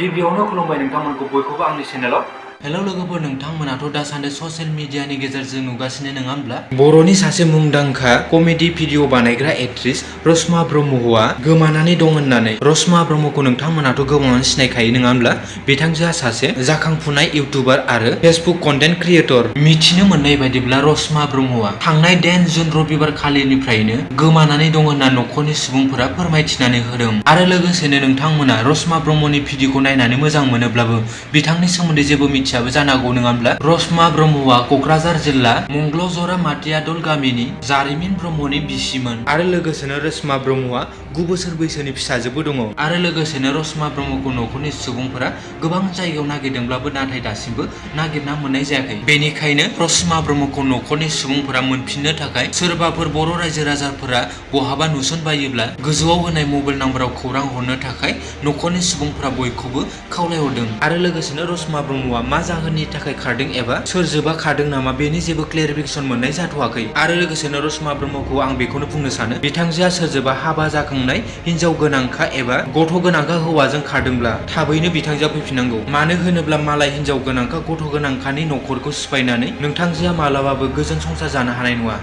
गिबियावनो खुलुमबाय नोंथांमोनखौ बयखौबो आंनि चेनेलाव। हेलौ लोगोफोर, नोंथांमोनाथ' दासान्दि ससियेल मिडियानि गेजेरजों नुगासिनो नङा होमब्ला? बर'नि सासे मुंदांखा कमेडि भिडिअ बानायग्रा एक्ट्रिस रसमा ब्रह्मआ गोमानानै दं होननानै। रसमा ब्रह्मखौ नोंथांमोनाथ' गोबाङानो सिनायखायो नङा होमब्ला? बिथांजोआ सासे जाखांफुनाय इउटुबार आरो फेसबुक कन्टेन्ट क्रिएटर। मिथिनो मोननाय बायदिब्ला रसमा ब्रह्मआ थांनाय 10 जुन रबिबार खालिनिफ्रायनो गोमानानै दं होनना न'खरनि सुबुंफोरा फोरमायथिनानै होदों। आरो लोगोसेनो नोंथांमोना रसमा ब्रह्मनि भिडिअखौ नायनानै मोजां मोनोब्लाबो बिथांनि सोमोन्दै जेबो मिथियाबो जानो हागौ नङा होमब्ला? रसमा ब्रह्मआ क'क्राझार जिल्ला मंगलजरा माटियादल गामिनि जारिमिन ब्रह्मनि बिसिमोन। आरो लोगोसेनो रसमा ब्रह्मआ 9 बोसोर बैसोनि फिसाजोबो दङ। आरो लोगोसेनो रसमा ब्रह्मखौ न'खरनि सुबुंफोरा गोबां जायगायाव नागिरदोंब्लाबो नाथाय दासिमबो नागिरना मोननाय जायाखै। बेनिखायनो रसमा ब्रह्मखौ न'खरनि सुबुंफोरा मोनफिननो थाखाय सोरबाफोर बर' रायजो राजाफोरा बहाबा नुसनबायोब्ला गोजौआव होनाय मबाइल नाम्बाराव खौरां हरनो थाखाय न'खरनि सुबुंफोरा बयखौबो खावलायहरदों। आरो लोगोसेनो रसमा ब्रह्मआ मा जाहोननि थाखाय खारदों एबा सोरजोंबा खारदों नामा बेनि जेबो क्लेरिफिकेसन मोननाय जाथ'वाखै। आरो लोगोसेनो रसमा ब्रह्मखौ आं बेखौनो बुंनो सानो, बिथांजोआ सोरजोंबा हाबा जाखांनाय हिनजाव गोनांखा एबा गथ' गोनांखा हौवाजों खारदोंब्ला थाबैनो बिथांजोआ फैफिननांगौ। मानो होनोब्ला मालाय हिनजाव गोनांखा गथ' गोनांखानि न'खरखौ सिफायनानै नोंथांजोआ मालाबाबो गोजोन संसार जानो हानाय नङा।